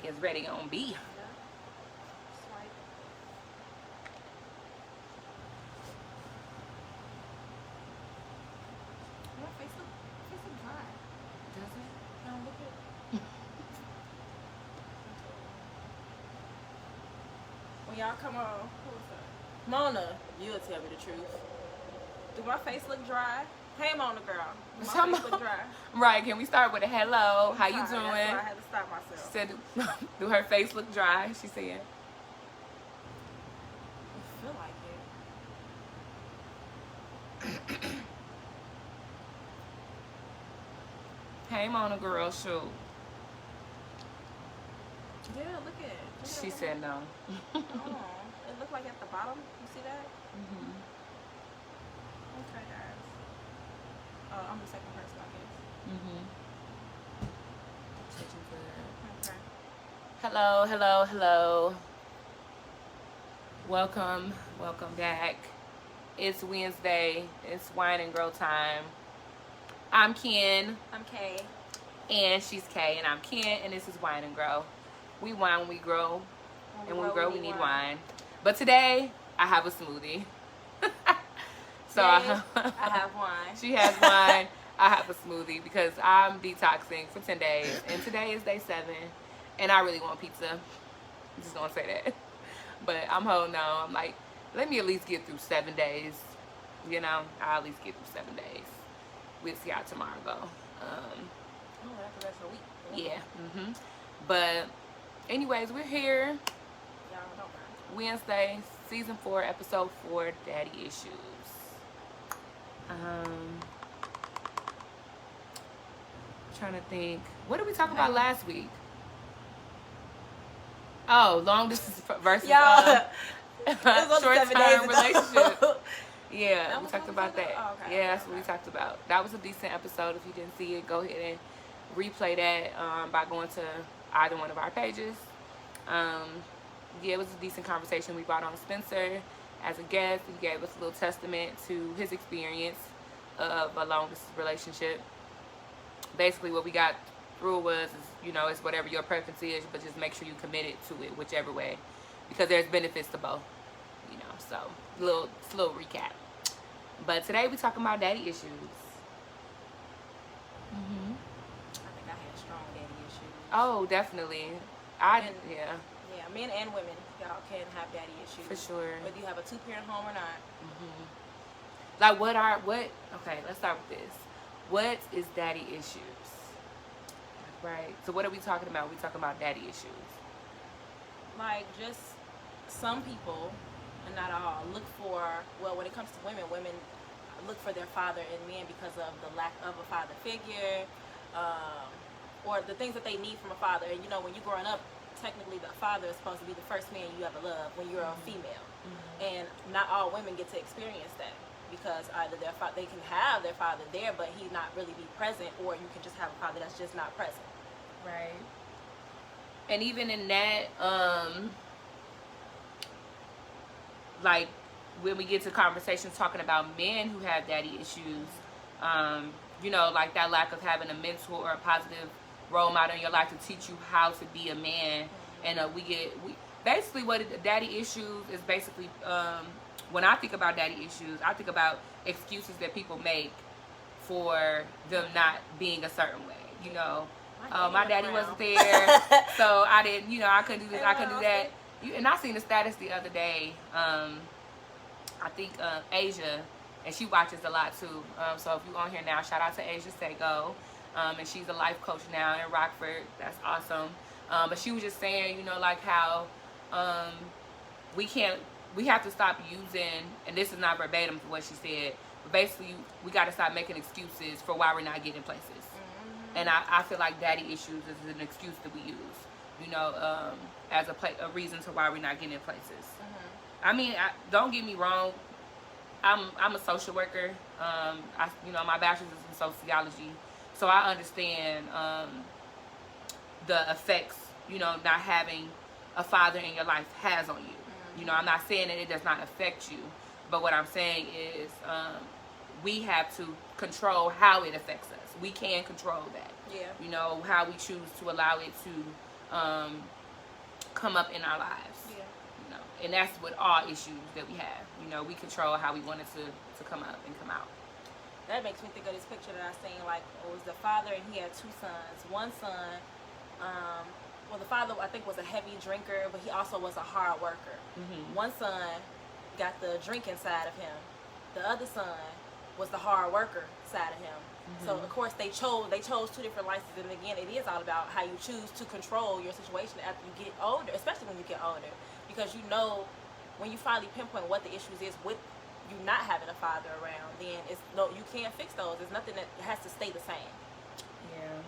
is ready on B. Yeah. Swipe. Your face look dry. Does it? No, look at. When y'all come on, who was that? Mona, you'll tell me the truth. Do my face look dry? Hey, Mona girl. Do my face look dry? Right, can we start with a hello? How you Sorry, doing? that's why I had to stop myself. She said, do her face look dry? She said. I feel like it. Hey, Mona girl, shoot. Yeah, look at it. She said no. Oh, it looked like at the bottom. You see that? Mm-hmm. Okay, guys. Oh, I'm the second person, I guess. Mm-hmm. Okay. Hello, hello, hello. Welcome back. It's Wednesday. It's Wine and Grow time. I'm Ken. I'm Kay. And she's Kay, and I'm Ken, and this is Wine and Grow. We wine, we grow, and when we grow, we need wine. But today, I have a smoothie. So I have wine. She has wine. I have a smoothie because I'm detoxing for 10 days, and today is day 7, and I really want pizza. I'm just gonna say that. But I'm holding on. I'm like, let me at least get through 7 days. You know, I'll at least get through 7 days. We'll see how tomorrow go. That's the rest of the week. Yeah. But anyways, we're here. Y'all don't mind. Wednesday, season 4, episode 4, Daddy Issues. Trying to think. What did we talk about last week? Oh, long distance versus short-term relationship. Yeah, we talked about that. Oh, okay. Yeah, that's what we talked about. That was a decent episode. If you didn't see it, go ahead and replay that by going to either one of our pages. Yeah, it was a decent conversation. We brought on Spencer as a guest. He gave us a little testament to his experience of a long distance relationship. Basically, what we got through was, you know, it's whatever your preference is, but just make sure you committed to it, whichever way, because there's benefits to both, you know. So, a little recap. But today we talking about daddy issues. I think I had strong daddy issues. Oh, definitely. Yeah, men and women, y'all can have daddy issues. for sure. Whether you have a 2-parent home or not. Like, okay, let's start with this. What is daddy issues? Right. So what are we talking about? We talking about daddy issues. Like, just some people, and not all, look for, well, when it comes to women look for their father in men because of the lack of a father figure, or the things that they need from a father. And, you know, when you're growing up, technically the father is supposed to be the first man you ever love when you're a female. And not all women get to experience that, because either they can have their father there, but he not really be present, or you can just have a father that's just not present. Right. And even in that, like, when we get to conversations talking about men who have daddy issues, you know, like that lack of having a mentor or a positive role model in your life to teach you how to be a man. And we basically what daddy issues is basically, when I think about daddy issues, I think about excuses that people make for them not being a certain way. You know, my daddy wasn't there, so I didn't, you know, I couldn't do this, I couldn't do that. And I seen the status the other day. I think Asia, and she watches a lot too. So if you're on here now, shout out to Asia Sego. And she's a life coach now in Rockford. That's awesome. But she was just saying, you know, like how we have to stop using, and this is not verbatim for what she said, but basically we got to stop making excuses for why we're not getting places. And I feel like daddy issues is an excuse that we use, you know, as a reason to why we're not getting places. I mean, don't get me wrong. I'm a social worker. You know, my bachelor's is in sociology, so I understand the effects, you know, not having a father in your life has on you. You know, I'm not saying that it does not affect you, but what I'm saying is we have to control how it affects us. We can control that. Yeah. You know, how we choose to allow it to come up in our lives. Yeah. You know, and that's with all issues that we have. You know, we control how we want it to come up and come out. That makes me think of this picture that I seen. Like, it was the father, and he had two sons. One son, well, the father I think was a heavy drinker, but he also was a hard worker. Mm-hmm. One son got the drinking side of him. The other son was the hard worker side of him. Mm-hmm. So of course they chose two different licenses, and again, it is all about how you choose to control your situation after you get older, especially when you get older, because you know when you finally pinpoint what the issues is with you not having a father around, then you can't fix those. There's nothing that has to stay the same. Yeah,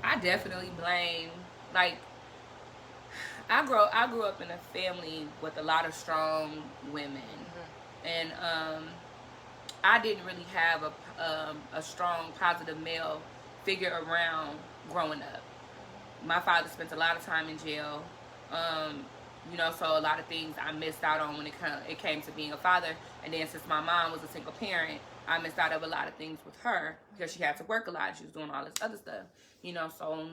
I definitely blame, like, I grew up in a family with a lot of strong women, mm-hmm. and I didn't really have a strong positive male figure around growing up. My father spent a lot of time in jail. You know, so a lot of things I missed out on when it came to being a father. And then since my mom was a single parent, I missed out of a lot of things with her because she had to work a lot. She was doing all this other stuff, you know. So,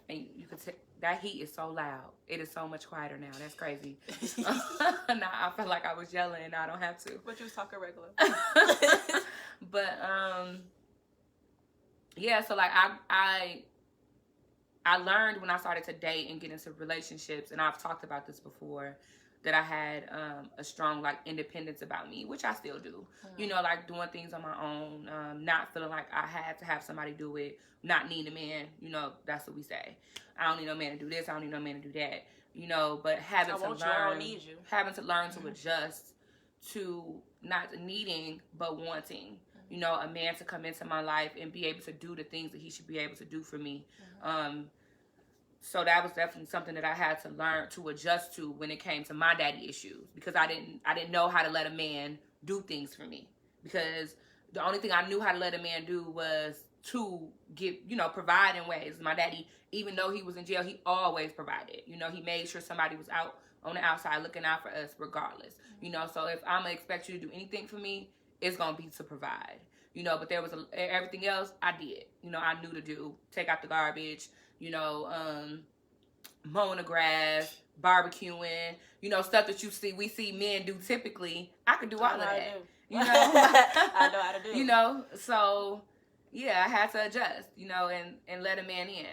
and you could that heat is so loud. It is so much quieter now. That's crazy. Now I feel like I was yelling and I don't have to. But you was talking regular. But yeah. So like I learned when I started to date and get into relationships, and I've talked about this before, that I had a strong like independence about me, which I still do. Mm-hmm. You know, like doing things on my own, not feeling like I had to have somebody do it, not needing a man. You know, that's what we say. I don't need no man to do this. I don't need no man to do that. You know, but having to learn to adjust to not needing but wanting. Mm-hmm. You know, a man to come into my life and be able to do the things that he should be able to do for me. Mm-hmm. So that was definitely something that I had to learn to adjust to when it came to my daddy issues, because I didn't know how to let a man do things for me, because the only thing I knew how to let a man do was to provide in ways. My daddy, even though he was in jail, he always provided. You know, he made sure somebody was out on the outside looking out for us regardless. Mm-hmm. You know, so if I'm gonna expect you to do anything for me, it's gonna be to provide. You know, but there was everything else I did. You know, I knew to do. Take out the garbage. You know, mowing the grass, barbecuing, you know, stuff that we see men do typically. I could do all of that. You know, I know how to do. You know, so yeah, I had to adjust, you know, and let a man in.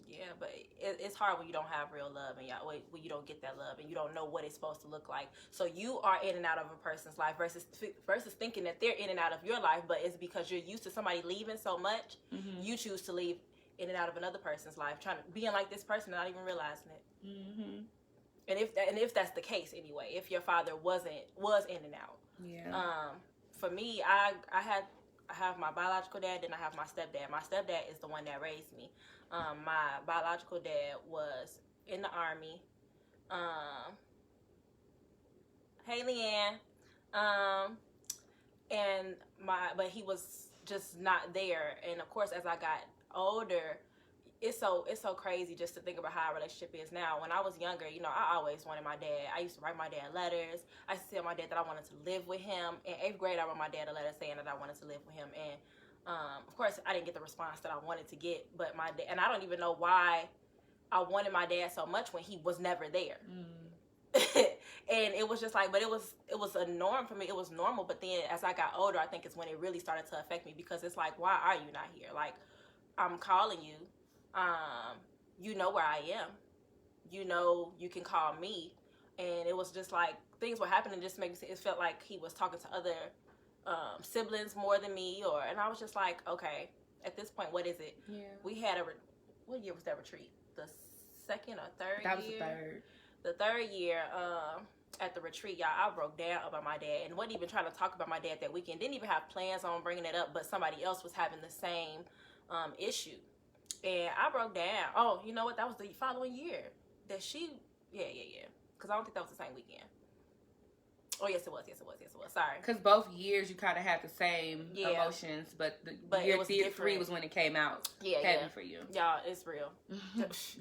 Yeah, but it's hard when you don't have real love, and when you don't get that love, and you don't know what it's supposed to look like. So you are in and out of a person's life versus thinking that they're in and out of your life, but it's because you're used to somebody leaving so much, mm-hmm. you choose to leave in and out of another person's life, being like this person, not even realizing it. Mm-hmm. And if that's the case anyway, if your father was in and out. Yeah. For me, I have my biological dad, then I have my stepdad. My stepdad is the one that raised me. My biological dad was in the Army. Hey, Leanne. But he was just not there. And of course, as I got older, it's so crazy just to think about how our relationship is now. When I was younger, you know, I always wanted my dad. I used to write my dad letters. I used to tell my dad that I wanted to live with him. In 8th grade, I wrote my dad a letter saying that I wanted to live with him. And of course, I didn't get the response that I wanted to get. But my dad, and I don't even know why I wanted my dad so much when he was never there. Mm. And it was just like, but it was a norm for me. It was normal. But then as I got older, I think it's when it really started to affect me, because it's like, why are you not here? Like, I'm calling you. You know where I am. You know you can call me. And it was just like things were happening. Just makes it felt like he was talking to other siblings more than me. And I was just like, okay, at this point, what is it? Yeah. We had what year was that retreat? The second or third year? That was the third. The third year, at the retreat, y'all, I broke down about my dad and wasn't even trying to talk about my dad that weekend. Didn't even have plans on bringing it up, but somebody else was having the same issue. And I broke down. Oh, you know what? That was the following year that yeah. Because I don't think that was the same weekend. Oh, yes, it was. Sorry. Because both years you kind of had the same emotions, but year 3 was when it came out heavy for you. Y'all, it's real.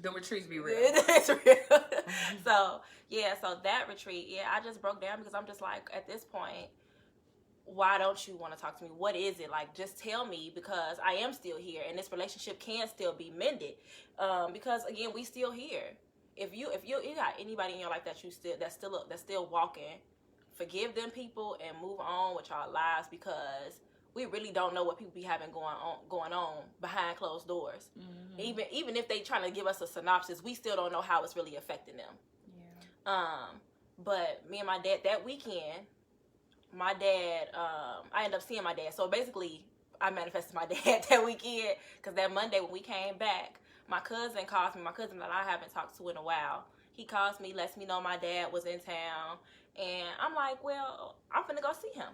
The retreats be real. It's real. So that retreat, I just broke down because I'm just like, at this point, why don't you want to talk to me? What is it? Like, just tell me, because I am still here and this relationship can still be mended. Because again, we still here. If you got anybody in your life that's still walking, forgive them people and move on with our lives, because we really don't know what people be having going on behind closed doors. Even if they trying to give us a synopsis, we still don't know how it's really affecting them. But me and my dad that weekend, my dad, I ended up seeing my dad. So basically, I manifested my dad that weekend, because that Monday when we came back, my cousin calls me. My cousin that I haven't talked to in a while. He calls me, lets me know my dad was in town, and I'm like, well, I'm finna go see him.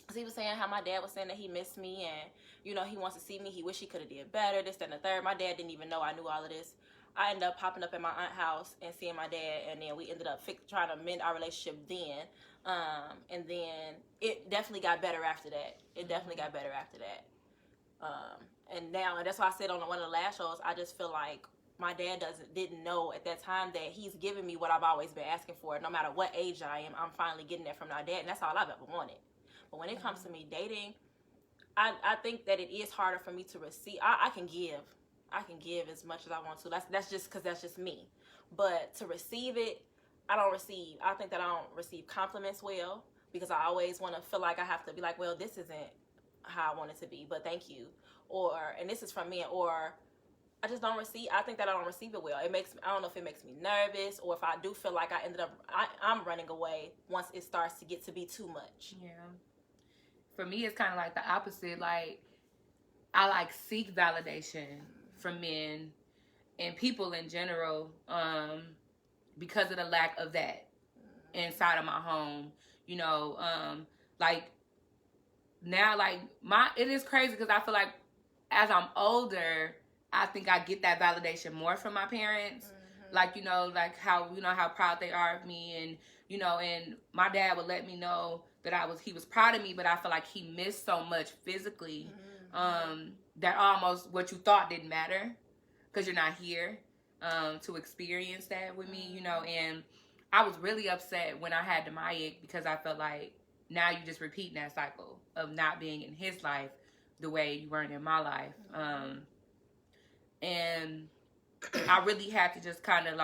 Cause he was saying how my dad was saying that he missed me, and he wants to see me. He wish he could have did better. This, that, and the third. My dad didn't even know I knew all of this. I ended up popping up at my aunt's house and seeing my dad, and then we ended up trying to mend our relationship then. And then it definitely got better after that. And that's why I said on one of the last shows, I just feel like my dad didn't know at that time that he's giving me what I've always been asking for. No matter what age I am, I'm finally getting that from my dad, and that's all I've ever wanted. But when it comes to me dating, I think that it is harder for me to receive. I can give as much as I want to. That's just because that's just me. But to receive it, I think that I don't receive compliments well, because I always want to feel like I have to be like, well, this isn't how I want it to be, but thank you. And this is from me, or I just don't receive. I think that I don't receive it well. I don't know if it makes me nervous, or if I do feel like I'm running away once it starts to get to be too much. Yeah. For me, it's kind of like the opposite. Like, I seek validation from men and people in general, because of the lack of that inside of my home. It is crazy, because I feel like as I'm older, I think I get that validation more from my parents. How proud they are of me, and my dad would let me know that he was proud of me, but I feel like he missed so much physically, that almost what you thought didn't matter, because you're not here to experience that with me, and I was really upset when I had Demaya, because I felt like now you're just repeating that cycle of not being in his life the way you weren't in my life. And I really had to just kind of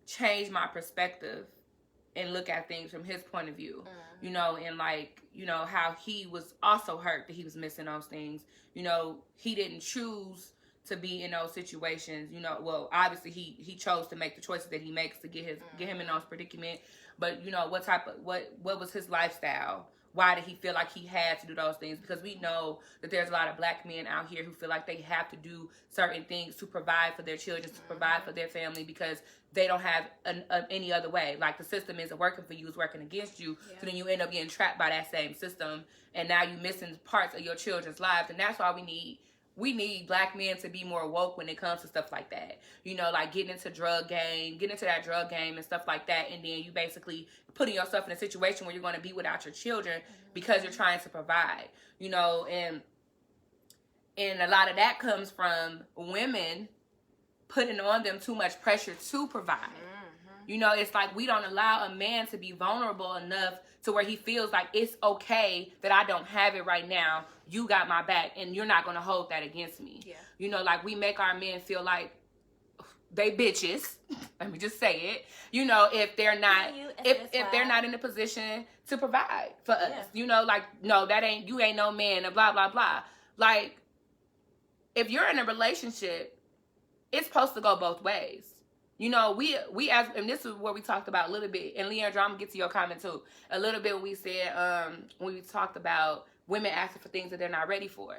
change my perspective and look at things from his point of view, and how he was also hurt that he was missing those things. He didn't choose to be in those situations. Well, obviously he chose to make the choices that he makes to get him in those predicament. But what was his lifestyle? Why did he feel like he had to do those things? Because we know that there's a lot of black men out here who feel like they have to do certain things to provide for their children, to provide for their family, because they don't have any other way. Like, the system isn't working for you, it's working against you. Yeah. So then you end up getting trapped by that same system, and now you're missing parts of your children's lives. And that's why we need black men to be more woke when it comes to stuff like that. Getting into that drug game and stuff like that. And then you basically putting yourself in a situation where you're going to be without your children because you're trying to provide, and a lot of that comes from women putting on them too much pressure to provide. It's like we don't allow a man to be vulnerable enough to where he feels like it's okay that I don't have it right now. You got my back, and you're not going to hold that against me. Yeah. We make our men feel like they bitches. Let me just say it. If they're not, if they're not in a position to provide for us. Yeah. No, you ain't no man, and blah blah blah. If you're in a relationship, it's supposed to go both ways. We and this is what we talked about a little bit, and Leandra, I'm gonna get to your comment too. A little bit when we said, when we talked about women asking for things that they're not ready for.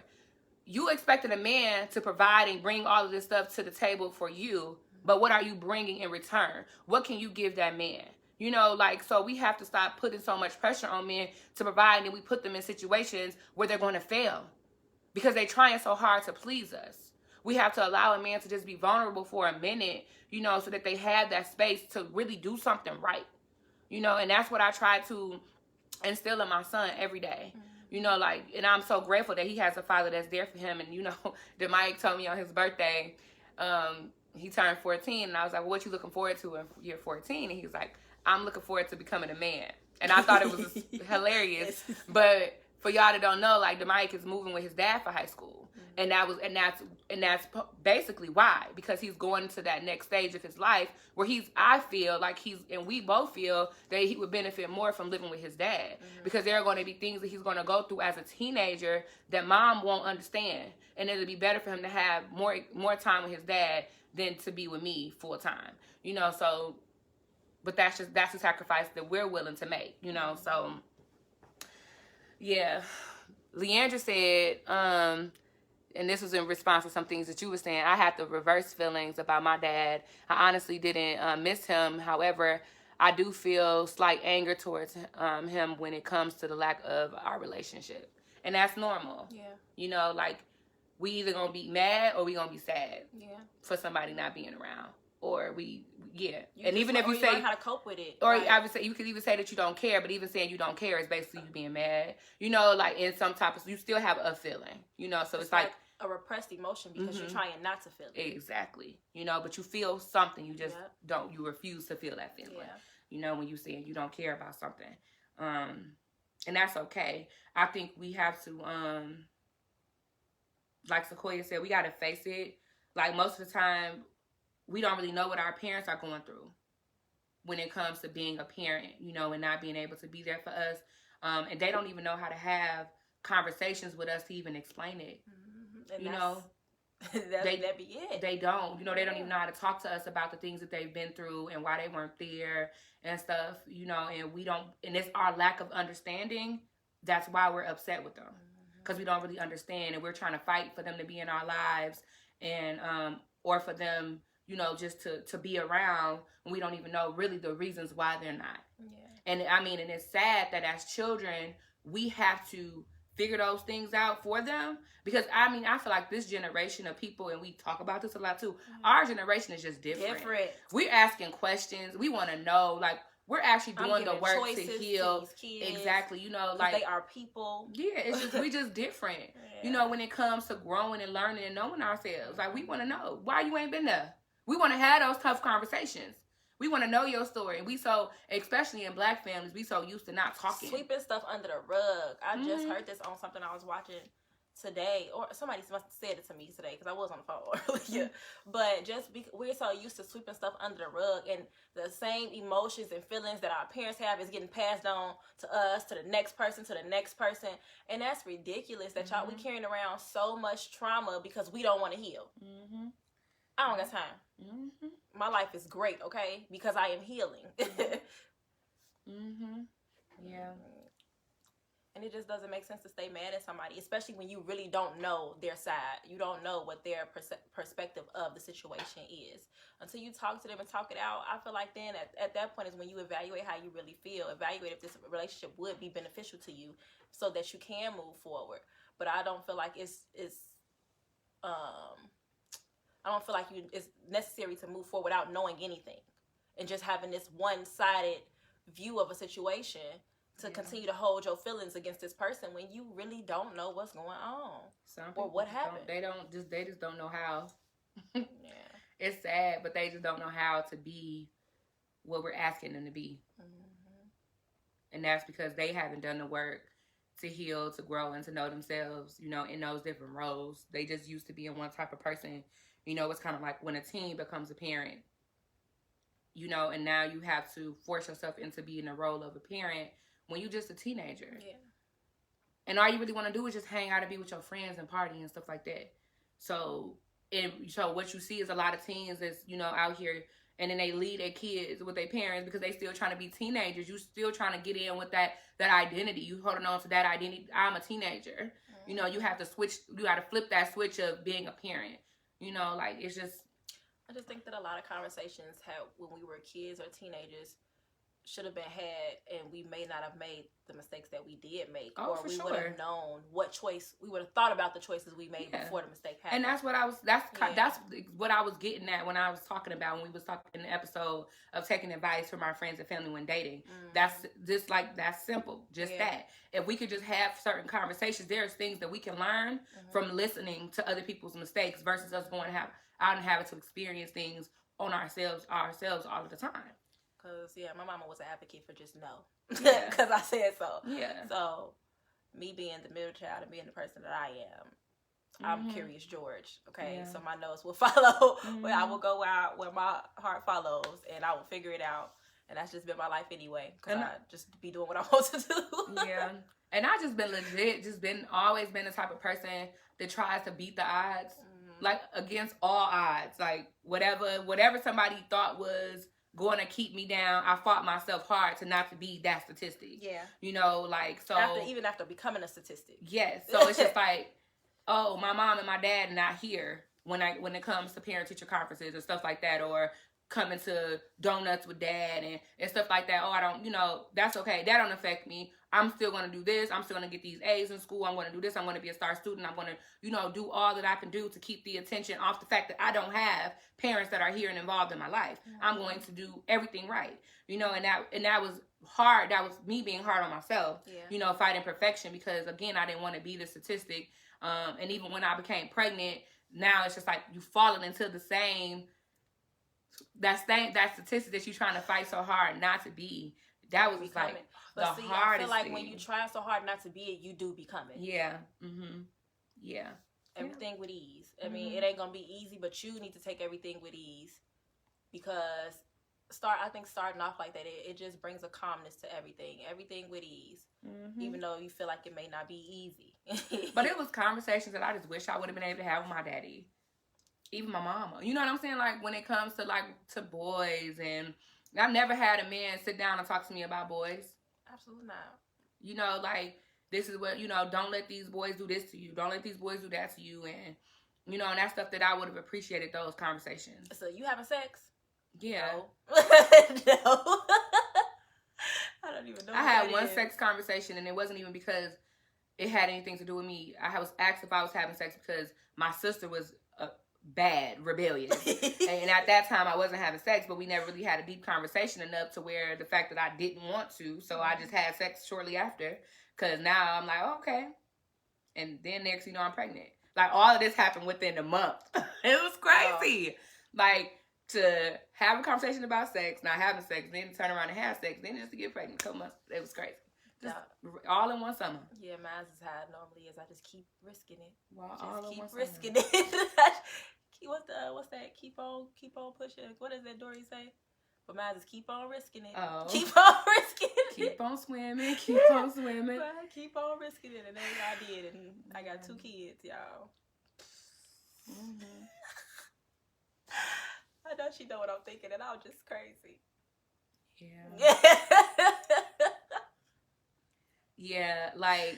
You expected a man to provide and bring all of this stuff to the table for you, but what are you bringing in return? What can you give that man? So we have to stop putting so much pressure on men to provide, and we put them in situations where they're going to fail because they're trying so hard to please us. We have to allow a man to just be vulnerable for a minute, so that they have that space to really do something right. And that's what I try to instill in my son every day. And I'm so grateful that he has a father that's there for him. And, Demike told me on his birthday, he turned 14, and I was like, well, what you looking forward to in year 14? And he was like, I'm looking forward to becoming a man. And I thought it was hilarious. But for y'all that don't know, like, Demike is moving with his dad for high school. And that's basically why, because he's going to that next stage of his life where I feel like and we both feel that he would benefit more from living with his dad, because there are going to be things that he's going to go through as a teenager that mom won't understand, and it'll be better for him to have more time with his dad than to be with me full time, you know. So, but that's a sacrifice that we're willing to make, you know. So yeah, Leandra said, and this was in response to some things that you were saying, I had the reverse feelings about my dad. I honestly didn't miss him. However, I do feel slight anger towards him when it comes to the lack of our relationship. And that's normal. Yeah. You know, like, we either going to be mad or we going to be sad. Yeah. For somebody not being around. Or and even if you say learn how to cope with it, or I would say, you could even say that you don't care, but even saying you don't care is basically you being mad. You know, like, in some type of, you still have a feeling. You know, so it's like a repressed emotion because you're trying not to feel it. Exactly. You know, but you feel something. You just you refuse to feel that feeling. Yeah. You know, when you say you don't care about something. And that's okay. I think we have to, like Sequoia said, we got to face it. Like, most of the time, we don't really know what our parents are going through when it comes to being a parent, you know, and not being able to be there for us. And they don't even know how to have conversations with us to even explain it. And you know, that'd be it. They don't. You know, they don't even know how to talk to us about the things that they've been through and why they weren't there and stuff, you know, and we don't, and it's our lack of understanding. That's why we're upset with them. Because we don't really understand, and we're trying to fight for them to be in our lives, and or for them, you know, just to be around, and we don't even know really the reasons why they're not. Yeah. And I mean, and it's sad that as children, we have to figure those things out for them, because I mean, I feel like this generation of people, and we talk about this a lot too, our generation is just different. We're asking questions. We want to know, like, we're actually doing the work to heal. To kids, exactly. You know, like, they are people. Yeah, it's just, we just different. Yeah. You know, when it comes to growing and learning and knowing ourselves, like, we want to know why you ain't been there. We want to have those tough conversations. We want to know your story. And we so, especially in Black families, we so used to not talking. Sweeping stuff under the rug. I just heard this on something I was watching today, or somebody must have said it to me today, because I was on the phone earlier. But we're so used to sweeping stuff under the rug, and the same emotions and feelings that our parents have is getting passed on to us, to the next person, and that's ridiculous. That y'all, we carrying around so much trauma because we don't want to heal. I don't got time. My life is great, okay, because I am healing. Yeah. And it just doesn't make sense to stay mad at somebody, especially when you really don't know their side. You don't know what their perspective of the situation is. Until you talk to them and talk it out, I feel like then at that point is when you evaluate how you really feel. Evaluate if this relationship would be beneficial to you so that you can move forward. But I don't feel like it's necessary to move forward without knowing anything and just having this one-sided view of a situation to continue to hold your feelings against this person when you really don't know what's going on or what happened. They just don't know how. Yeah. It's sad, but they just don't know how to be what we're asking them to be. And that's because they haven't done the work to heal, to grow, and to know themselves, you know, in those different roles. They just used to be in one type of person. You know, it's kind of like when a teen becomes a parent, you know, and now you have to force yourself into being the role of a parent when you're just a teenager. Yeah. And all you really want to do is just hang out and be with your friends and party and stuff like that. So what you see is a lot of teens that's, you know, out here, and then they leave their kids with their parents because they still trying to be teenagers. You still trying to get in with that identity. You holding on to that identity. I'm a teenager. You know, you have to flip that switch of being a parent. You know, like, it's just... I just think that a lot of conversations when we were kids or teenagers should have been had, and we may not have made the mistakes that we did make. Or we would have known what choice, we would have thought about the choices we made before the mistake happened. And that's what I was getting at when I was talking about, when we was talking in the episode of taking advice from our friends and family when dating. That's just that's simple. Just that. If we could just have certain conversations, there's things that we can learn from listening to other people's mistakes versus us going out and having to experience things on ourselves all of the time. Because, my mama was an advocate for just no. Yeah. Because I said so. Yeah. So, me being the middle child and being the person that I am, I'm Curious George, okay? So my nose will follow where I will go out, where my heart follows, and I will figure it out. And that's just been my life anyway, because I just be doing what I want to do. Yeah. And I just been legit, always been the type of person that tries to beat the odds, like against all odds. Like whatever somebody thought was going to keep me down, I fought myself hard to not to be that statistic. Yeah. You know, like, so. Even after becoming a statistic. Yes. So it's just like, oh, my mom and my dad not here when it comes to parent-teacher conferences or stuff like that, or coming to donuts with dad and stuff like that. Oh, I don't, that's okay. That don't affect me. I'm still going to do this. I'm still going to get these A's in school. I'm going to do this. I'm going to be a star student. I'm going to, do all that I can do to keep the attention off the fact that I don't have parents that are here and involved in my life. I'm going to do everything right, and that was hard. That was me being hard on myself, fighting perfection, because again, I didn't want to be the statistic. And even when I became pregnant, now it's just like you falling into the same, that statistic that you're trying to fight so hard not to be. That was like the hardest I feel like thing. when you try so hard not to be it, you do become it. Yeah. Yeah. Everything with ease. I mean, it ain't gonna be easy, but you need to take everything with ease, because starting off like that, it just brings a calmness to everything. Everything with ease, even though you feel like it may not be easy. But it was conversations that I just wish I would have been able to have with my daddy, even my mama. You know what I'm saying? Like when it comes to to boys, and I've never had a man sit down and talk to me about boys. Absolutely not. Like, this is what, don't let these boys do this to you. Don't let these boys do that to you. And, and that stuff that I would have appreciated those conversations. So you having sex? Yeah. No. No. I don't even know. I had one sex conversation, and it wasn't even because it had anything to do with me. I was asked if I was having sex because my sister was bad, rebellious. And at that time, I wasn't having sex, but we never really had a deep conversation enough to where the fact that I didn't want to, so I just had sex shortly after, because now I'm like, oh, okay. And then next, thing you know, I'm pregnant. Like, all of this happened within a month. It was crazy. Like, to have a conversation about sex, not having sex, then turn around and have sex, then just to get pregnant a couple months. It was crazy. Just all in one summer. Yeah, mine's is how it normally is. I just keep risking it. Wow, just all keep in one risking summer. it. What's that? Keep on pushing. What does that Dory say? But mine is keep on risking it. Oh. Keep on risking it. Keep on swimming. Keep on swimming. Keep on risking it, and then I did, and I got 2 kids, y'all. I know she know what I'm thinking, and I was just crazy. Yeah. Yeah, like.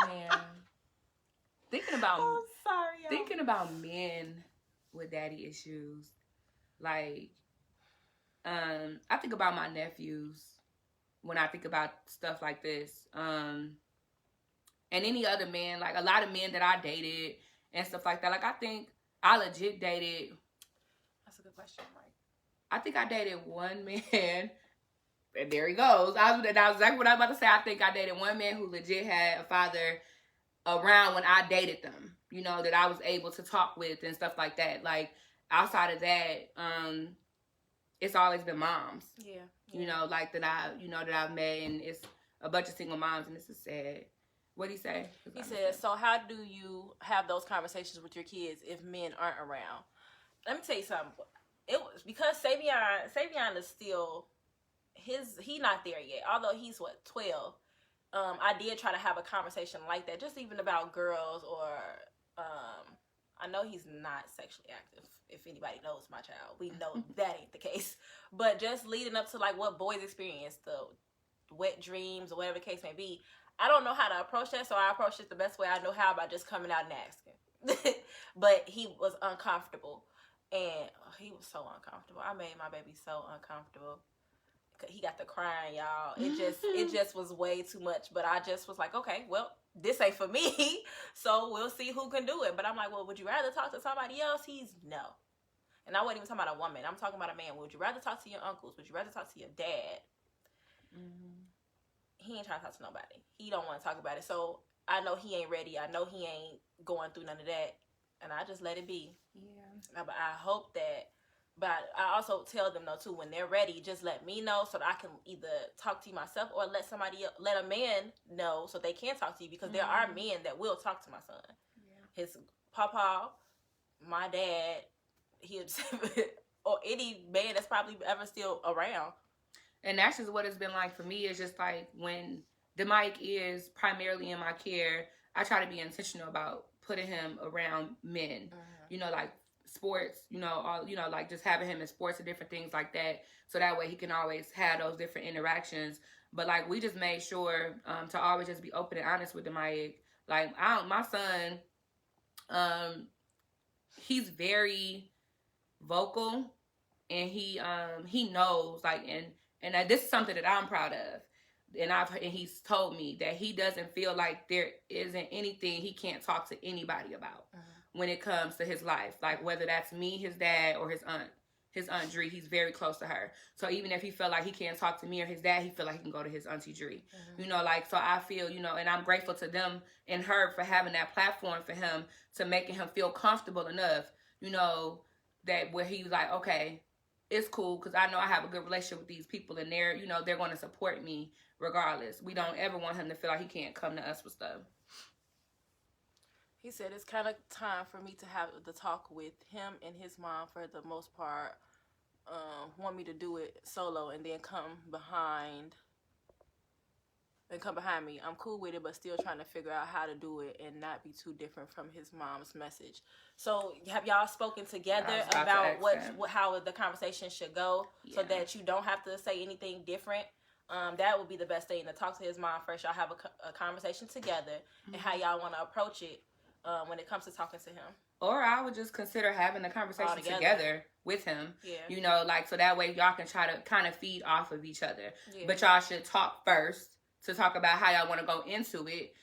Man. Thinking about men with daddy issues, like, I think about my nephews when I think about stuff like this, and any other man, like a lot of men that I dated and stuff like that. Like, I think I legit dated. That's a good question, Mike. I think I dated one man. And there he goes. That was exactly what I was about to say. I think I dated one man who legit had a father around when I dated them, that I was able to talk with and stuff like that. Like, outside of that, it's always been moms. Yeah. Like that I've met, and it's a bunch of single moms, and this is sad. What'd he say? He said, so how do you have those conversations with your kids if men aren't around? Let me tell you something. It was because Savion is still he not there yet. Although he's 12. I did try to have a conversation like that, just even about girls, or I know he's not sexually active. If anybody knows my child, we know that ain't the case. But just leading up to like what boys experience, the wet dreams or whatever the case may be, I don't know how to approach that, so I approached it the best way I know how, by just coming out and asking. But he was uncomfortable, and he was so uncomfortable. I made my baby so uncomfortable. He got the crying, y'all. It just was way too much. But I just was like, okay, well, this ain't for me, so we'll see who can do it. But I'm like, well, would you rather talk to somebody else? He's no. And I wasn't even talking about a woman. I'm talking about a man. Would you rather talk to your uncles? Would you rather talk to your dad? He ain't trying to talk to nobody. He don't want to talk about it. So I know he ain't ready. I know he ain't going through none of that. and I just let it be. Yeah. But I hope that. But I also tell them though too, when they're ready, just let me know so that I can either talk to you myself or let somebody else, let a man know so they can talk to you, because there are men that will talk to my son. Yeah. His papa, my dad, or any man that's probably ever still around. And that's just what it's been like for me. It's just like when the mic is primarily in my care, I try to be intentional about putting him around men. You know, like sports, like just having him in sports and different things like that, so that way he can always have those different interactions. But like we just made sure to always just be open and honest with the mic. Like my son, he's very vocal, and he knows, like, and this is something that I'm proud of. And he's told me that he doesn't feel like there isn't anything he can't talk to anybody about when it comes to his life. Like whether that's me, his dad, or his aunt Dree, he's very close to her. So even if he felt like he can't talk to me or his dad, he feel like he can go to his auntie Dree. Like, so I feel, and I'm grateful to them and her for having that platform for him, to making him feel comfortable enough, that where he was like, okay, it's cool, because I know I have a good relationship with these people, and they're going to support me regardless. We don't ever want him to feel like he can't come to us with stuff. He said it's kind of time for me to have the talk with him and his mom for the most part. Want me to do it solo and then come behind me. I'm cool with it, but still trying to figure out how to do it and not be too different from his mom's message. So have y'all spoken together about how the conversation should go, so that you don't have to say anything different? That would be the best thing, to talk to his mom first. Y'all have a conversation together, and how y'all want to approach it when it comes to talking to him. Or I would just consider having a conversation together with him. Yeah. Like, so that way y'all can try to kind of feed off of each other. Yeah. But y'all should talk first to talk about how y'all want to go into it,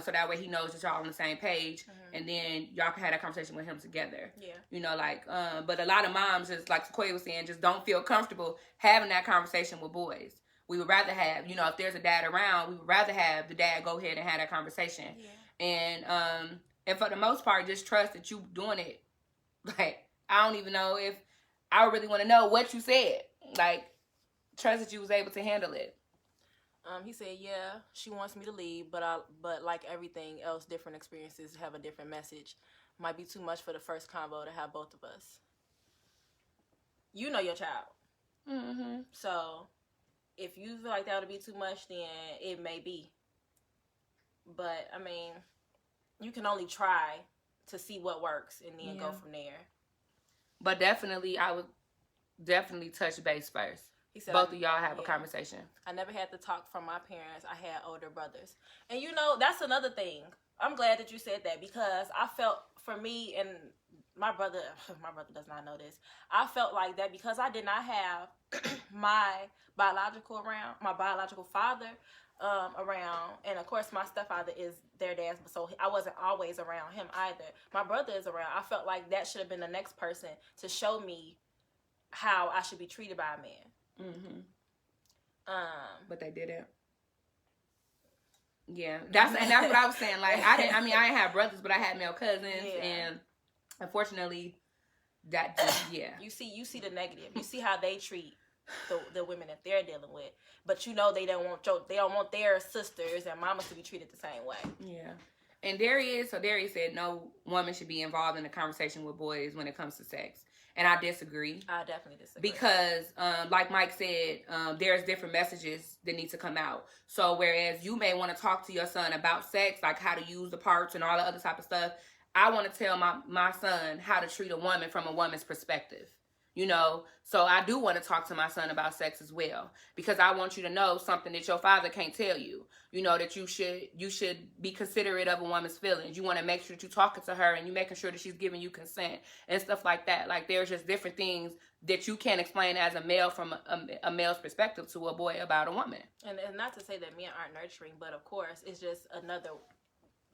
so that way he knows that y'all on the same page, and then y'all can have that conversation with him together. Yeah. But a lot of moms, just like Sequoia was saying, just don't feel comfortable having that conversation with boys. We would rather have, if there's a dad around, we would rather have the dad go ahead and have that conversation. Yeah. And for the most part, just trust that you doing it. Like, I don't even know if I really want to know what you said. Like, trust that you was able to handle it. He said, yeah, she wants me to leave, but like everything else, different experiences have a different message. Might be too much for the first convo to have both of us. You know your child. Mm-hmm. So if you feel like that would be too much, then it may be. But, I mean, you can only try to see what works and then go from there. But definitely, I would definitely touch base first. He said, both of y'all have a conversation. I never had to talk from my parents. I had older brothers. And that's another thing. I'm glad that you said that, because I felt, for me, and my brother does not know this, I felt like that because I did not have my biological father around, and of course my stepfather is their dad, so I wasn't always around him either. My brother is around. I felt like that should have been the next person to show me how I should be treated by a man. But they didn't. Yeah, that's what I was saying. Like, I didn't have brothers, but I had male cousins, and unfortunately, you see the negative. You see how they treat the women that they're dealing with, but they don't want their sisters and mamas to be treated the same way. Yeah. And Darius said no woman should be involved in a conversation with boys when it comes to sex. And I disagree. I definitely disagree. Because, like Mike said, there's different messages that need to come out. So whereas you may want to talk to your son about sex, like how to use the parts and all the other type of stuff, I want to tell my son how to treat a woman from a woman's perspective. So I do want to talk to my son about sex as well, because I want you to know something that your father can't tell you. That you should be considerate of a woman's feelings. You want to make sure that you're talking to her and you making sure that she's giving you consent and stuff like that. Like, there's just different things that you can't explain as a male from a male's perspective to a boy about a woman. And not to say that men aren't nurturing, but of course it's just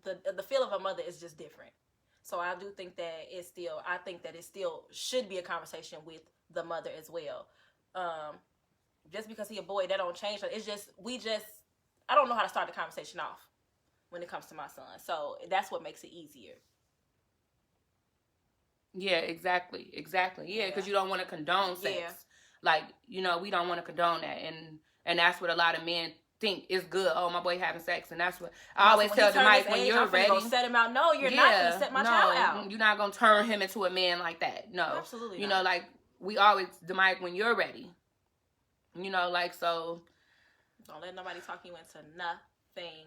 the feel of a mother is just different. So I do think that it still should be a conversation with the mother as well. Just because he a boy, that don't change. It's just, I don't know how to start the conversation off when it comes to my son. So that's what makes it easier. Yeah, exactly. Yeah, because Yeah. you don't want to condone sex. Yeah. Like, we don't want to condone that, and that's what a lot of men think is good. Oh, my boy having sex, and that's what I always tell the Mike, when you're ready, I'm set him out. No, you're not gonna set my child out. You're not gonna turn him into a man like that. No, absolutely. You know, like we always, the Mike, when you're ready. You know, like, so. Don't let nobody talk you into nothing,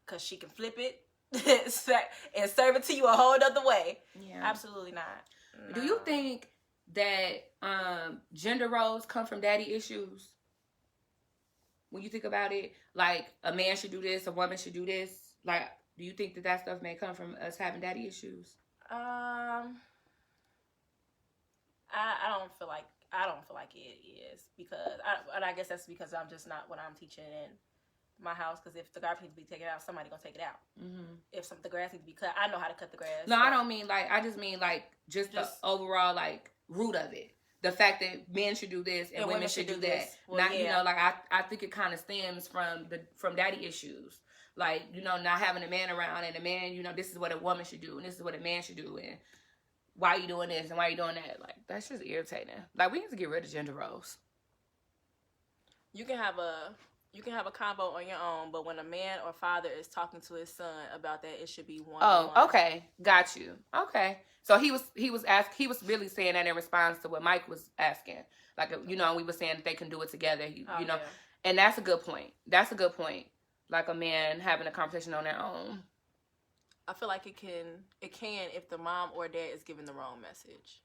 because she can flip it and serve it to you a whole other way. Yeah. Absolutely not. No. Do you think that gender roles come from daddy issues? When you think about it, like, a man should do this, a woman should do this. Like, do you think that stuff may come from us having daddy issues? I don't feel like it is, because I guess that's because I'm just not what I'm teaching in my house. Because if the garbage needs to be taken out, somebody gonna take it out. Mm-hmm. If the grass needs to be cut, I know how to cut the grass. No, I don't mean like. I just mean like just the overall like root of it. The fact that men should do this and women should do that. Well, not, yeah. Like I think it kind of stems from daddy issues. Like, not having a man around, and a man, this is what a woman should do and this is what a man should do, and why are you doing this and why are you doing that? Like, that's just irritating. Like, we need to get rid of gender roles. You can have a combo on your own, but when a man or father is talking to his son about that, it should be one. Oh, okay, got you. Okay, so he was really saying that in response to what Mike was asking. Like, we were saying that they can do it together. Yeah. And that's a good point. Like, a man having a conversation on their own. I feel like it can if the mom or dad is giving the wrong message.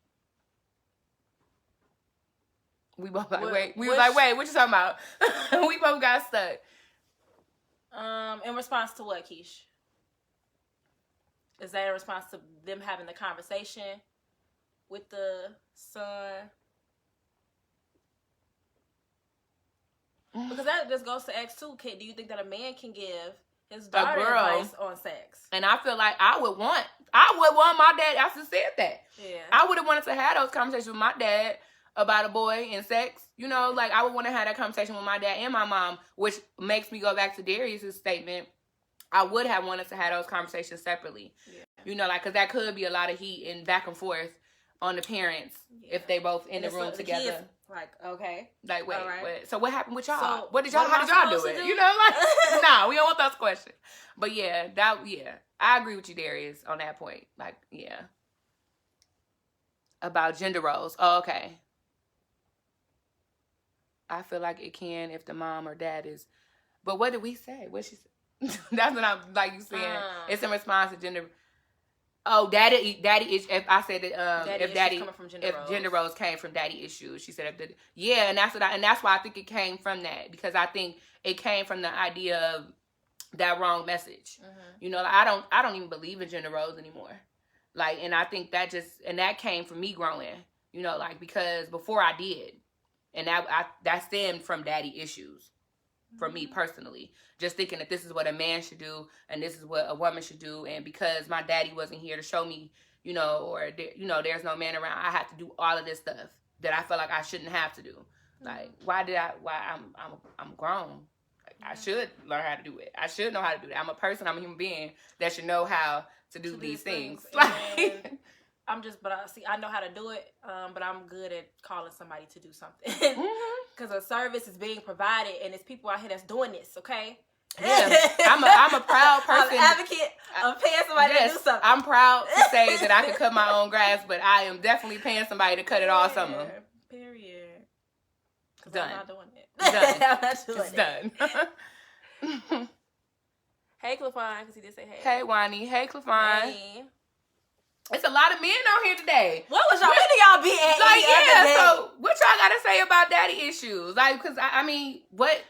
We both like, wait, what you talking about? We both got stuck. In response to what, Keish? Is that in response to them having the conversation with the son? Because that just goes to X too. Do you think that a man can give his daughter advice on sex? And I feel like I would want my dad. I just said that. Yeah. I would have wanted to have those conversations with my dad about a boy and sex. Like, I would want to have that conversation with my dad and my mom, which makes me go back to Darius's statement. I would have wanted to have those conversations separately. Yeah. Like, because that could be a lot of heat and back and forth on the parents if they both in the room together. Kids, like, okay. Like, wait. So what happened with y'all? So how did y'all do it? Like, nah, we don't want those questions. But yeah, I agree with you, Darius, on that point. Like, yeah. About gender roles. Oh, okay. I feel like it can if the mom or dad is. But what did we say? What she said? That's what I'm like you saying. It's in response to gender. Oh, daddy is. If I said that, if gender roles came from daddy issues, she said, and that's why I think it came from that, because I think it came from the idea of that wrong message. Mm-hmm. Like, I don't even believe in gender roles anymore. Like, and I think that came from me growing. Like, because before I did, and that stemmed from daddy issues. For me personally, just thinking that this is what a man should do and this is what a woman should do, and because my daddy wasn't here to show me, or there's no man around, I have to do all of this stuff that I feel like I shouldn't have to do. Like, I'm grown. Like, I should learn how to do it. I should know how to do that. I'm a person. I'm a human being that should know how to do these things. Like, I know how to do it, but I'm good at calling somebody to do something. Because a service is being provided, and there's people out here that's doing this, okay? Yeah, I'm a proud person. I'm an advocate of paying somebody to do something. I'm proud to say that I can cut my own grass, but I am definitely paying somebody to cut it all summer. Period. Done. I'm not doing it. Done. I'm not doing It's done. Hey, Clefine, because he did say hey. Hey, Wani. Hey, Clefine. Hey. It's a lot of men on here today. Where did y'all be at? Like, so what y'all got to say about daddy issues? Like, because, I mean, what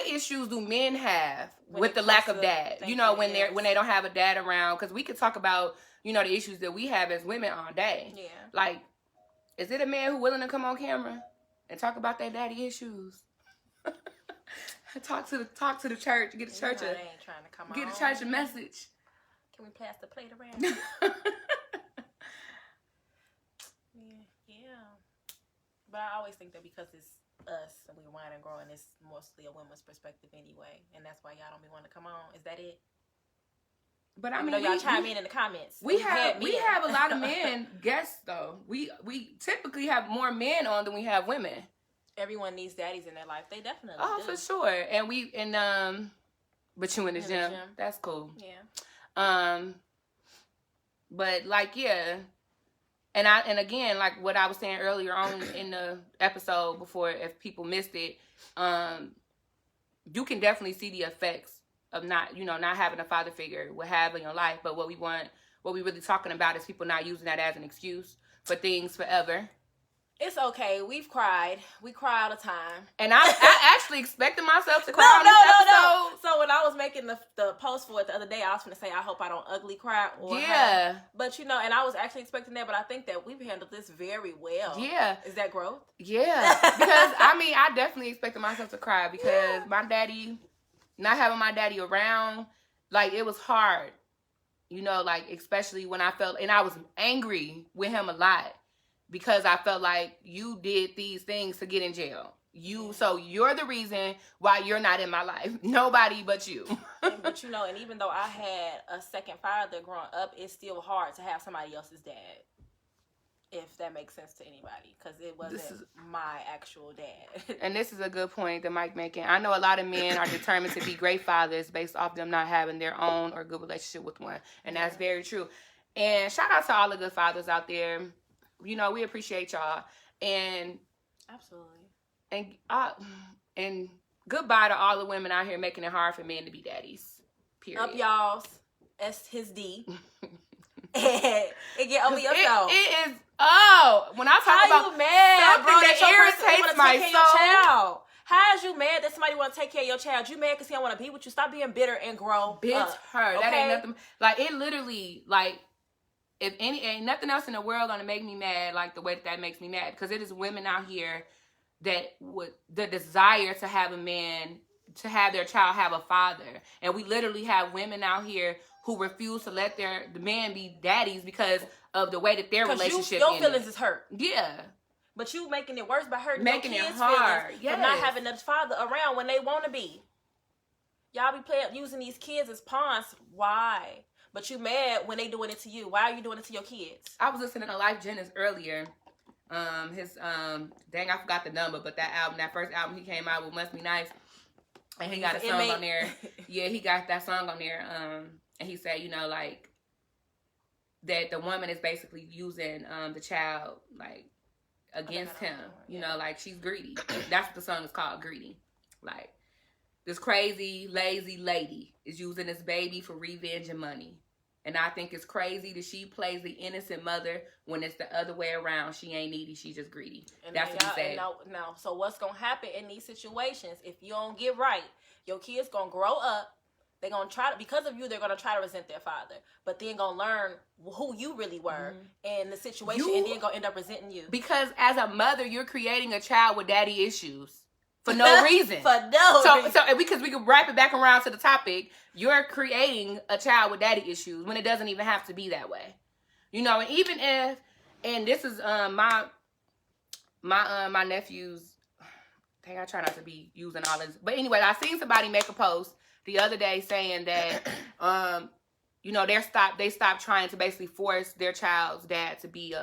issues do men have with the lack of dad? When they don't have a dad around? Because we could talk about, the issues that we have as women all day. Yeah. Like, is it a man who willing to come on camera and talk about their daddy issues? Talk to the church. Get the church a message. Can we pass the plate around? Yeah. But I always think that because it's us and we wine and grow, and it's mostly a woman's perspective anyway, and that's why y'all don't be wanting to come on. Is that it? But I Even mean, though y'all chime in the comments. We have a lot of men guests though. We typically have more men on than we have women. Everyone needs daddies in their life. They definitely do. For sure. And but you in the gym. That's cool. Yeah. But like, yeah. And again, like what I was saying earlier on in the episode before, if people missed it, you can definitely see the effects of not having a father figure will have in your life. But what we really talking about is people not using that as an excuse for things forever. It's okay. We've cried. We cry all the time. And I actually expected myself to cry on this episode. So when I was making the post for it the other day, I was going to say, I hope I don't ugly cry. But, and I was actually expecting that, but I think that we've handled this very well. Yeah. Is that growth? Yeah. Because, I definitely expected myself to cry because my daddy, not having my daddy around, like, it was hard. Like, especially when I felt, and I was angry with him a lot. Because I felt like you did these things to get in jail. So you're the reason why you're not in my life. Nobody but you. But and even though I had a second father growing up, it's still hard to have somebody else's dad. If that makes sense to anybody. Because it wasn't my actual dad. And this is a good point that Mike making. I know a lot of men are determined to be great fathers based off them not having their own or good relationship with one. And that's very true. And shout out to all the good fathers out there. We appreciate y'all, and absolutely, and goodbye to all the women out here making it hard for men to be daddies. Period. Up y'all, S his D. It get over yourself. It is. Oh, when I talk about you mad, something that irritates my soul. How is you mad that somebody want to take care of your child? You mad because he don't want to be with you? Stop being bitter and grow. Bitch, her. Okay? That ain't nothing. Like it literally like. If ain't nothing else in the world gonna make me mad like the way that makes me mad, because it is women out here that would the desire to have a man, to have their child have a father, and we literally have women out here who refuse to let the man be daddies because of the way that their relationship your feelings is hurt. Yeah, but you making it worse by hurting making your kids' it hard. Feelings for not having their father around when they want to be. Y'all be using these kids as pawns. Why? But you mad when they doing it to you. Why are you doing it to your kids? I was listening to Life Jennings earlier. His dang, I forgot the number, but that first album he came out with, Must Be Nice, and he got a song on there. Yeah, he got that song on there. And he said, like that the woman is basically using the child like against him. Like she's greedy. That's what the song is called, Greedy. Like this crazy, lazy lady is using this baby for revenge and money. And I think it's crazy that she plays the innocent mother when it's the other way around. She ain't needy. She's just greedy. And that's what he said. Now, so what's going to happen in these situations, if you don't get right, your kids going to grow up. They're going to try to, because of you, they're going to try to resent their father. But then going to learn who you really were in the situation and then going to end up resenting you. Because as a mother, you're creating a child with daddy issues. For no reason. So because we can wrap it back around to the topic, you're creating a child with daddy issues when it doesn't even have to be that way. And even if, and this is my nephew's, dang, I try not to be using all this. But anyway, I seen somebody make a post the other day saying that they stopped trying to basically force their child's dad to be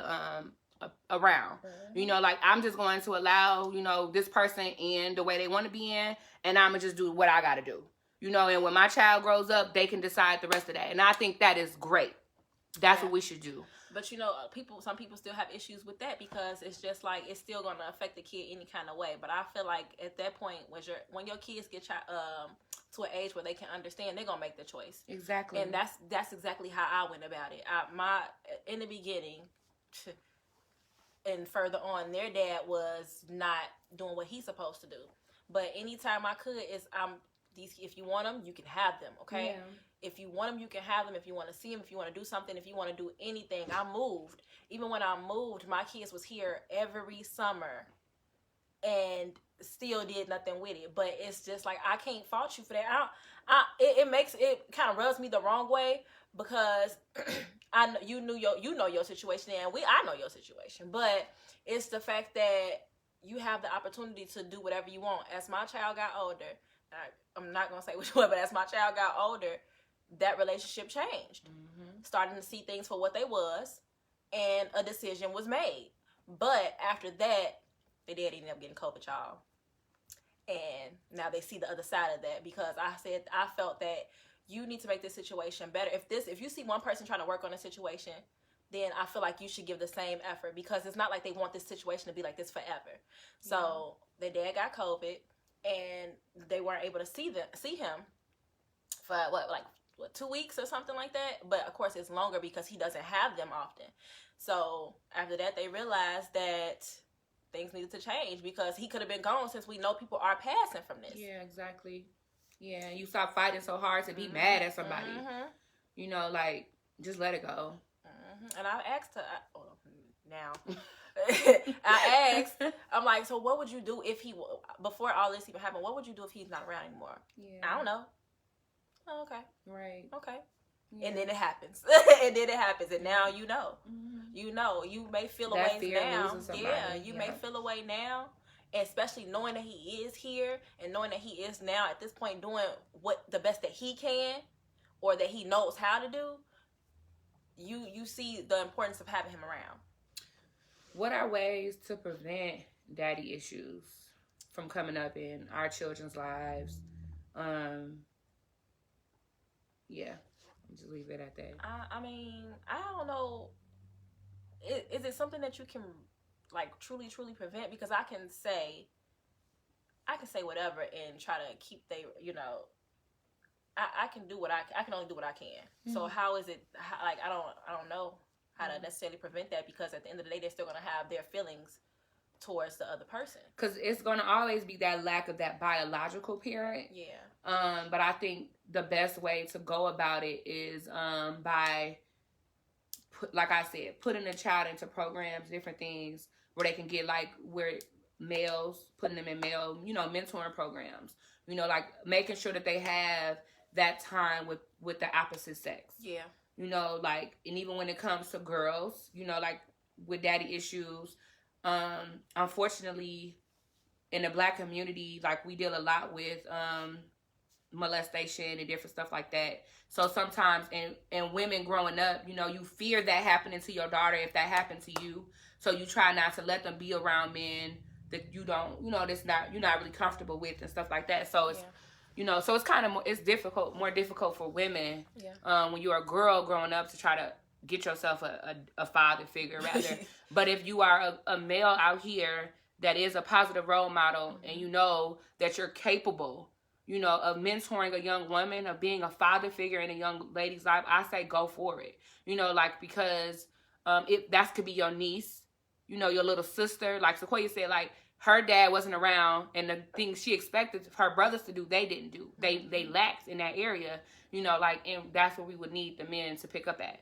around. Like I'm just going to allow this person in the way they want to be in, and I'm gonna just do what I gotta do. And when my child grows up, they can decide the rest of that, and I think that is great. That's what we should do. But some people still have issues with that because it's just like it's still gonna affect the kid any kind of way. But I feel like at that point, when your kids get to an age where they can understand, they're gonna make the choice. Exactly. And that's exactly how I went about it. In the beginning. And further on, their dad was not doing what he's supposed to do. But anytime I could, if you want them, you can have them, okay? Yeah. If you want them, you can have them. If you want to see them, if you want to do something, if you want to do anything. I moved. Even when I moved, my kids was here every summer and still did nothing with it. But it's just like, I can't fault you for that. It kind of rubs me the wrong way because you know your situation, and I know your situation, but it's the fact that you have the opportunity to do whatever you want. As my child got older, I'm not gonna say which one, but as my child got older, that relationship changed. Starting to see things for what they was, and a decision was made. But after that, they did end up getting COVID, y'all. And now they see the other side of that, because I felt that you need to make this situation better. If you see one person trying to work on a situation, then I feel like you should give the same effort, because it's not like they want this situation to be like this forever. So their dad got COVID, and they weren't able to see him for 2 weeks or something like that. But of course it's longer because he doesn't have them often. So after that, they realized that things needed to change, because he could have been gone, since we know people are passing from this. Yeah, exactly. Yeah, you stop fighting so hard to be mad at somebody. You know, like, just let it go. And I asked her, I asked, I'm like, so what would you do if before all this even happened, what would you do if he's not around anymore? Yeah. I don't know. Oh, okay. Right. Okay. Yeah. And then it happens. And now you know. You know. You may feel a way now. Yeah, you may feel a way now. Especially knowing that he is here, and knowing that he is now at this point doing the best that he can, or that he knows how to do. You see the importance of having him around. What are ways to prevent daddy issues from coming up in our children's lives? Yeah, just leave it at that. I mean, I don't know. Is it something that you can like truly prevent? Because I can say whatever and try to keep I can do what I can only do what I can. So how is it? I don't know how to necessarily prevent that, because at the end of the day, they're still gonna have their feelings towards the other person. Because it's gonna always be that lack of that biological parent. Yeah. But I think the best way to go about it is by, like I said, putting a child into programs, different things where they can get putting them in male, mentoring programs. Like making sure that they have that time with the opposite sex. Yeah. And even when it comes to girls, like with daddy issues, unfortunately, in the Black community, like we deal a lot with molestation and different stuff like that. So sometimes, and women growing up, you fear that happening to your daughter if that happened to you. So you try not to let them be around men that you don't, you're not really comfortable with and stuff like that. So it's, so it's kind of more difficult for women when you're a girl growing up to try to get yourself a father figure rather. But if you are a male out here that is a positive role model, and you know that you're capable, of mentoring a young woman, of being a father figure in a young lady's life, I say go for it. Because that could be your niece, your little sister. Like Sequoia said, like her dad wasn't around, and the things she expected her brothers to do, they didn't do. They lacked in that area, and that's what we would need the men to pick up at.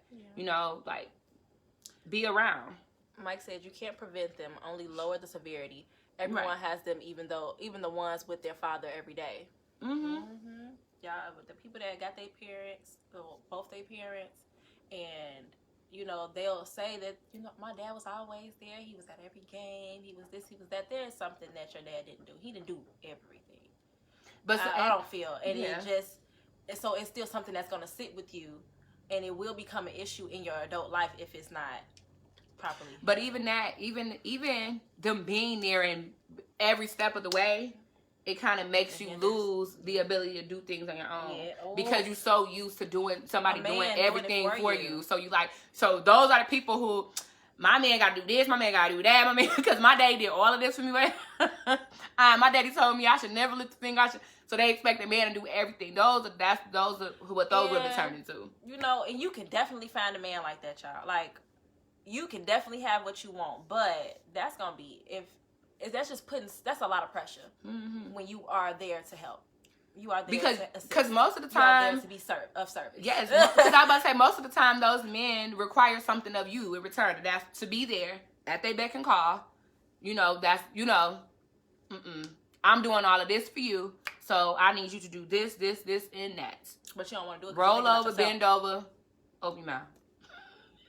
Be around. Mike said you can't prevent them, only lower the severity. Everyone has them, even the ones with their father every day. Y'all, the people that got their parents, both their parents, and they'll say that my dad was always there. He was at every game. He was this. He was that. There's something that your dad didn't do. He didn't do everything. But I don't feel, and so it's still something that's gonna sit with you, and it will become an issue in your adult life if it's not properly. But even that, even them being there in every step of the way, it kind of makes you lose the ability to do things on your own because you're so used to doing everything for you. So so those are the people who, my man got to do this, my man got to do that, because my daddy did all of this for me. My daddy told me I should never lift a finger. So they expect a man to do everything. Those are what those women turn into. And you can definitely find a man like that, y'all. Like, you can definitely have what you want, but that's gonna be that's a lot of pressure when you are there to help. You are there to assist. Because most of the time, you are there to be of service. Yes, because I was about to say, most of the time those men require something of you in return. That's to be there at their beck and call. I'm doing all of this for you, so I need you to do this, and that. But you don't want to do it. Roll over, bend over, open your mouth.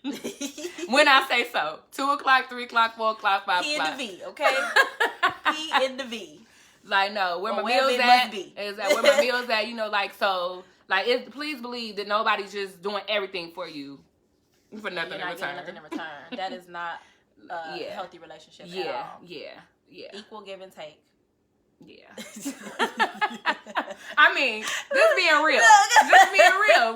When I say so. 2 o'clock, 3 o'clock, 4 o'clock, 5 o'clock. P in the V, okay? P in the V. Like, no, where my meals at? Is that where my meals at? So Like, please believe that nobody's just doing everything for you for nothing in return. Getting nothing in return. That is not a healthy relationship at all. Yeah. Equal give and take. Yeah. I mean, just being real. Just being real.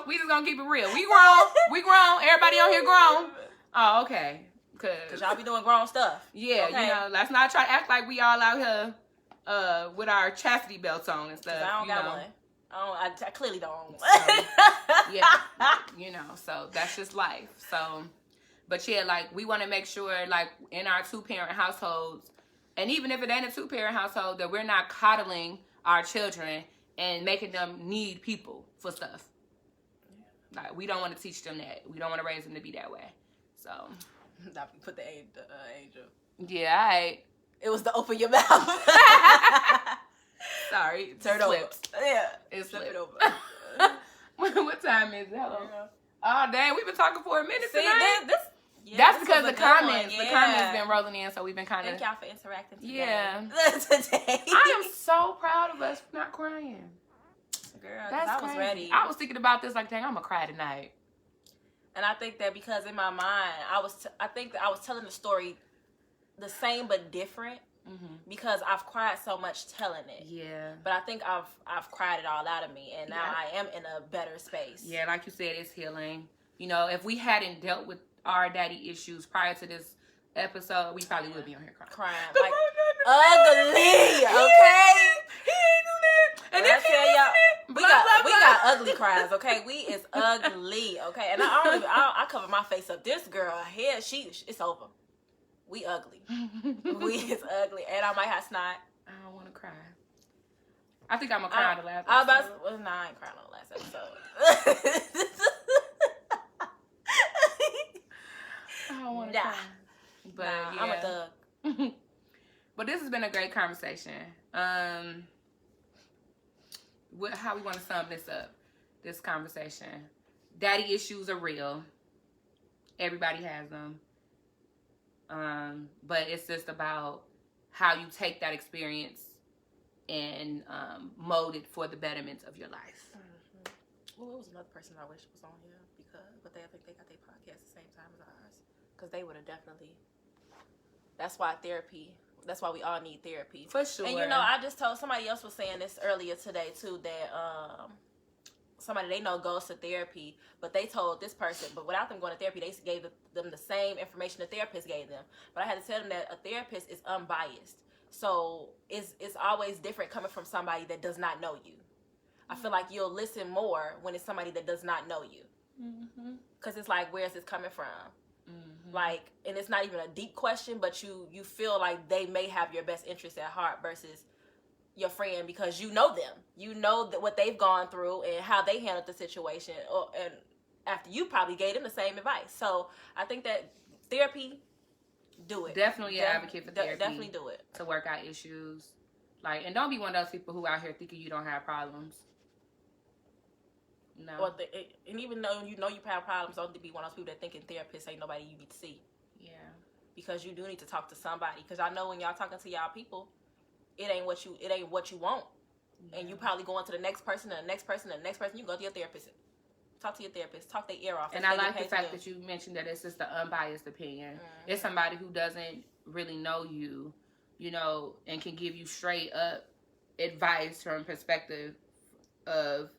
We just gonna keep it real. We grown. Everybody on here grown. Oh, okay. Cause y'all be doing grown stuff. Yeah, okay? Let's not try to act like we all out here with our chastity belts on and stuff. I don't got one. I clearly don't own one. So, so that's just life. So, but yeah, like, we want to make sure, like, in our 2-parent households, and even if it ain't a 2-parent household, that we're not coddling our children and making them need people for stuff. Like, we don't want to teach them that. We don't want to raise them to be that way. So, put the angel. Yeah, all right. It was to open your mouth. Sorry, turn over. Yeah, it's flip it over. What time is it? Hello. Oh, dang, we've been talking for a minute tonight. That's because the comments been rolling in, so we've been kind of. Thank y'all for interacting today. Yeah. Today. I am so proud of us for not crying. Girl, I was ready. I was thinking about this like, dang, I'm gonna cry tonight. And I think that because in my mind, I think that I was telling the story the same but different. Mm-hmm. Because I've cried so much telling it. Yeah. But I think I've cried it all out of me, and now I am in a better space. Yeah, like you said, it's healing. If we hadn't dealt with our daddy issues prior to this episode, we probably would be on here crying. Like, ugly, okay? He ain't do that. And then I tell y'all, we got ugly cries, okay? We is ugly, okay? And I cover my face up. This girl here, it's over. We ugly. We is ugly. And I might have snot. I don't want to cry. I think I'm going to cry on the last episode. I ain't crying on the last episode. I don't want to cry. But yeah. I'm a thug. But this has been a great conversation. How we want to sum this conversation. Daddy issues are real. Everybody has them. But it's just about how you take that experience and mold it for the betterment of your life. Mm-hmm. Well, it was another person I wish was on here but I think they got their podcast the same time as ours, because they would have definitely. That's why we all need therapy for sure. And I just told somebody else was saying this earlier today too, that somebody they know goes to therapy, but they told this person, but without them going to therapy, they gave them the same information the therapist gave them. But I had to tell them that a therapist is unbiased. So it's always different coming from somebody that does not know you. I feel like you'll listen more when it's somebody that does not know you. Because it's like, where's this coming from? Mm-hmm. Like, and it's not even a deep question, but you feel like they may have your best interest at heart versus your friend, because you know them. You know what they've gone through and how they handled the situation, and after you probably gave them the same advice. So I think that therapy, do it. Definitely an advocate for therapy. Definitely do it. To work out issues. Like, and don't be one of those people who out here thinking you don't have problems. No. And even though you know you have problems, don't be one of those people that thinking therapists ain't nobody you need to see. Yeah. Because you do need to talk to somebody. Because I know when y'all talking to y'all people, it ain't what you want. Yeah. And you probably going to the next person and the next person and the next person. You go to your therapist. Talk to your therapist. Talk their ear off. And I like the fact that you mentioned that it's just an unbiased opinion. Mm-hmm. It's somebody who doesn't really know you, and can give you straight up advice from perspective of,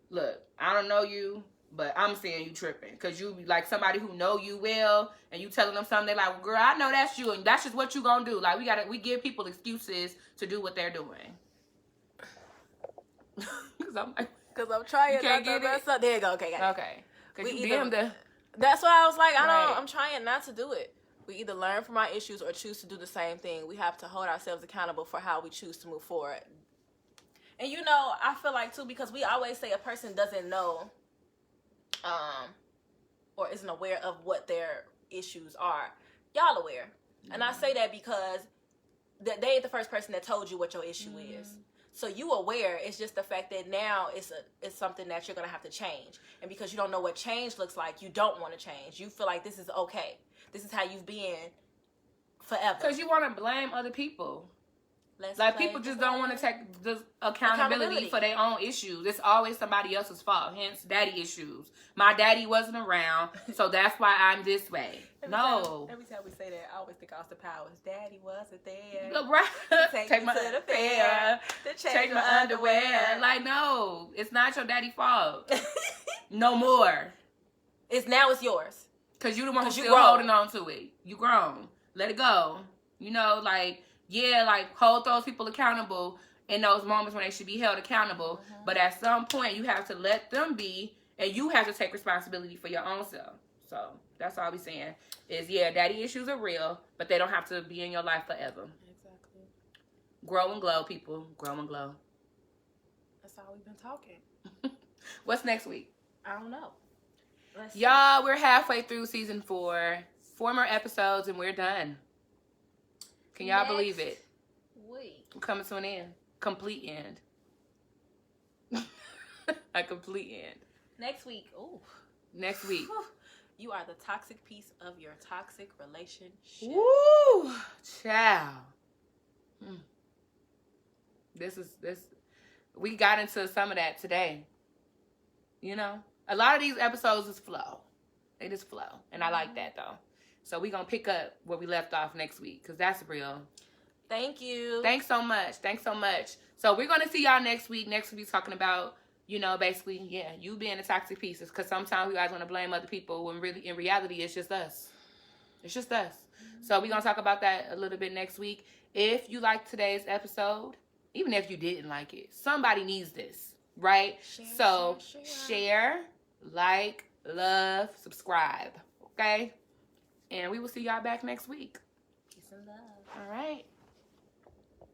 look, I don't know you, but I'm seeing you tripping. Because you be like somebody who know you well, and you telling them something, they're like, well, girl, I know that's you, and that's just what you gonna do. Like, we give people excuses to do what they're doing. Because I'm trying. You can't get it? So there you go. Okay. That's why I was like, I'm trying not to do it. We either learn from our issues or choose to do the same thing. We have to hold ourselves accountable for how we choose to move forward. And I feel like too, because we always say a person doesn't know, or isn't aware of what their issues are. Y'all aware. Mm-hmm. And I say that because they ain't the first person that told you what your issue is. So you aware. It's just the fact that now it's something that you're going to have to change. And because you don't know what change looks like, you don't want to change. You feel like this is okay. This is how you've been forever. Because you want to blame other people. Like, people just don't want to take the accountability for their own issues. It's always somebody else's fault. Hence, daddy issues. My daddy wasn't around, so that's why I'm this way. Every time we say that, I always think Austin Powers. Daddy wasn't there. Right. Take me to the fair. To change my underwear. Like, no. It's not your daddy's fault. No more. It's yours. Because you the one who's still holding on to it. You grown. Let it go. You know, like... Yeah, like, hold those people accountable in those moments when they should be held accountable. Mm-hmm. But at some point, you have to let them be, and you have to take responsibility for your own self. So, that's all we're saying. Is, yeah, daddy issues are real, but they don't have to be in your life forever. Exactly. Grow and glow, people. Grow and glow. That's all we've been talking. What's next week? I don't know. Y'all, we're halfway through season 4. 4 more episodes, and we're done. Can y'all believe it? Week. I'm coming to an end. Complete end. A complete end. Next week. Ooh. Next week. You are the toxic piece of your toxic relationship. Woo! Child. This. We got into some of that today. You know? A lot of these episodes is flow. They just flow. And I like that, though. So we're going to pick up where we left off next week, because that's real. Thank you. Thanks so much. So we're going to see y'all next week. Next week, talking about, you know, basically, yeah, you being the toxic pieces. Because sometimes we guys want to blame other people when really, in reality, it's just us. It's just us. Mm-hmm. So we're going to talk about that a little bit next week. If you liked today's episode, even if you didn't like it, somebody needs this, right? Share, like, love, subscribe, okay? And we will see y'all back next week. Peace and love. All right.